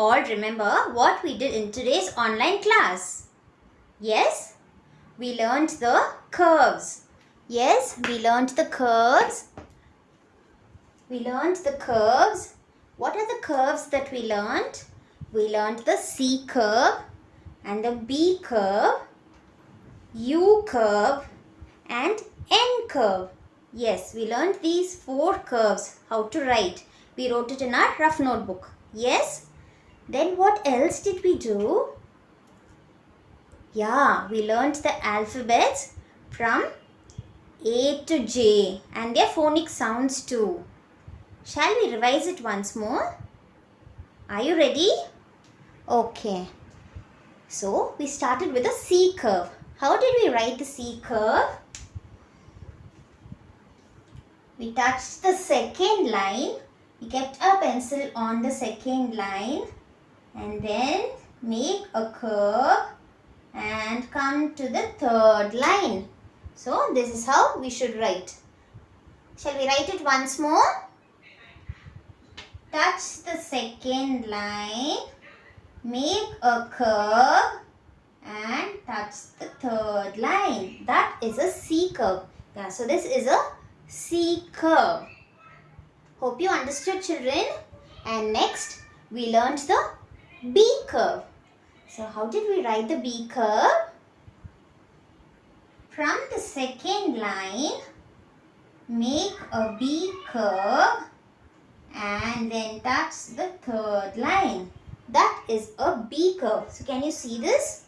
all remember what we did in today's online class? Yes? We learned the curves. Yes, we learned the curves. What are the curves that we learned? We learned the C curve and the B curve, U curve and N curve. Yes, we learned these 4 curves, how to write. We wrote it in our rough notebook. Yes? Then what else did we do? Yeah, we learned the alphabets from A to J and their phonic sounds too. Shall we revise it once more? Are you ready? Okay. So, we started with a C curve. How did we write the C curve? We touched the second line. We kept our pencil on the second line and then make a curve and come to the third line. So, this is how we should write. Shall we write it once more? Touch the second line, make a curve and touch the third line. That is a C curve. Yeah, so this is a C curve. Hope you understood, children. And next, we learned the B curve. So how did we write the B curve? From the second line, make a B curve and then touch the third line. That is a B curve. So can you see this?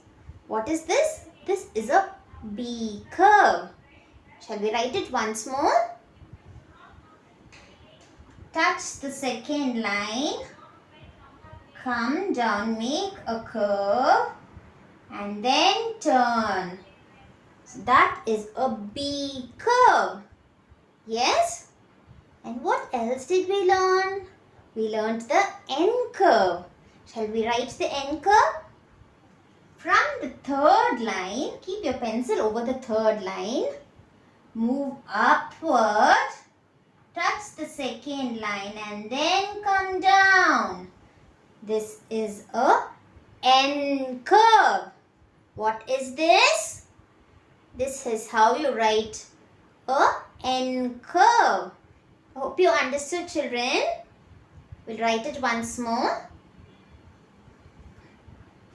What is this? This is a B curve. Shall we write it once more? Touch the second line, come down, make a curve and then turn. So that is a B curve. Yes? And what else did we learn? We learned the N curve. Shall we write the N curve? From the third line, keep your pencil over the third line. Move upward, touch the second line and then come down. This is a N curve. What is this? This is how you write a N curve. Hope you understood, children. We'll write it once more.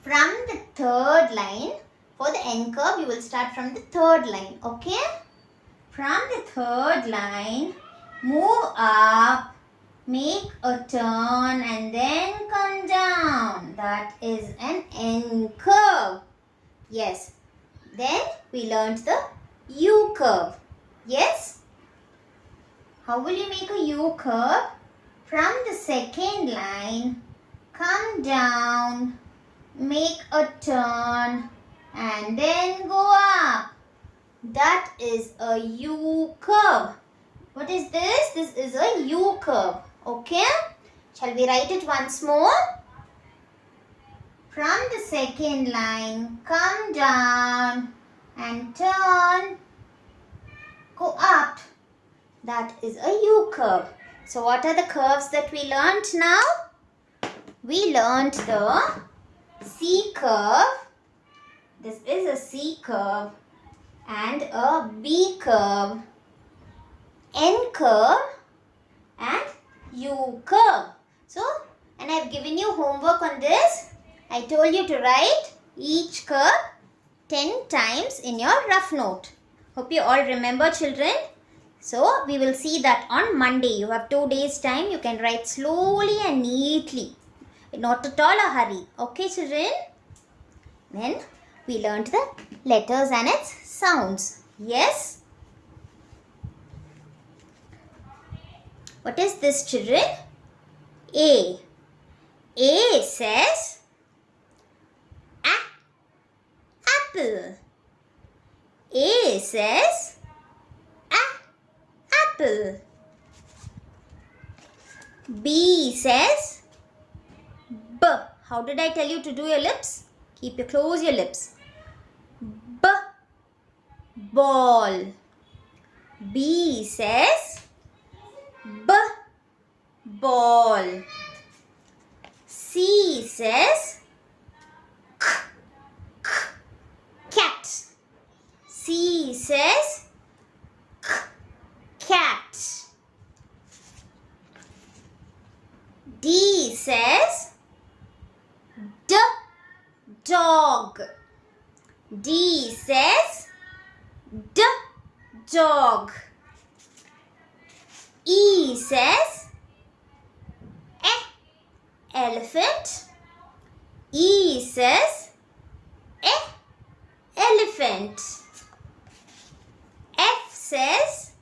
From the third line, for the N curve, you will start from the third line, okay? From the third line, move up, make a turn and then come down. That is an N curve. Yes. Then we learned the U curve. Yes? How will you make a U curve? From the second line, come down, make a turn and then go up. That is a U curve. What is this? This is a U curve. Okay? Shall we write it once more? From the second line, come down and turn, go up. That is a U curve. So what are the curves that we learnt now? We learnt the C curve. This is a C curve and a B curve, N curve and U curve. So, and I have given you homework on this. I told you to write each curve 10 times in your rough note. Hope you all remember, children. So, we will see that on Monday. You have 2 days time. You can write slowly and neatly. Not at all a hurry. Okay, children? Then, we learnt the letters and its sounds. Yes? What is this, children? A. A says apple. A says apple. B says B. How did I tell you to do your lips? Close your lips. B. Ball. B says B. Ball. C says cat. C says cat. D says dog. D says dog. E says elephant. E says elephant. F says,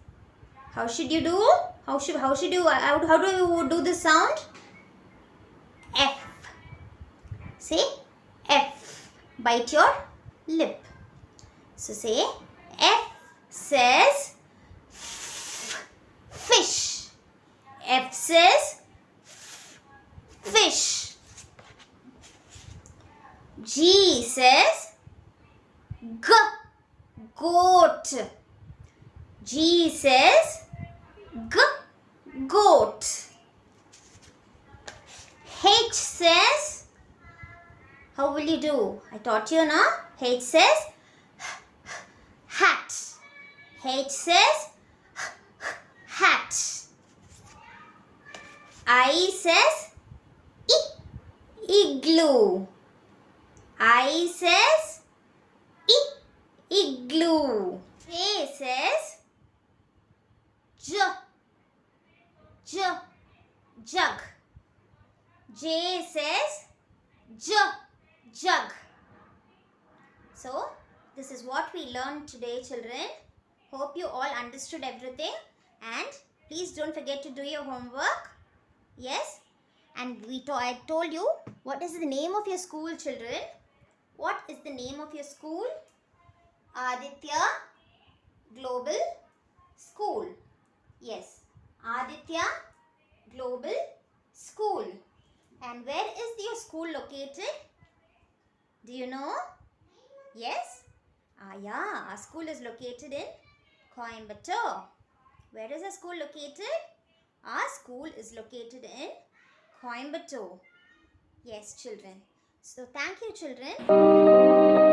how should you do? How do you do this sound? F. Say F. Bite your lip. So say F says fish. F says fish. G says goat. G says goat. H says, how will you do? I taught you now. H says hat. H says hat. I says igloo. I says igloo. J says jug. J says jug. So, this is what we learned today, children. Hope you all understood everything. And please don't forget to do your homework. Yes. And I told you, what is the name of your school, children? What is the name of your school? Aditya Global School. Yes. Aditya Global School. And where is your school located? Do you know? Yes? Yeah, our school is located in Coimbatore. Where is our school located? Our school is located in Coimbatore. Yes, children. So, thank you, children.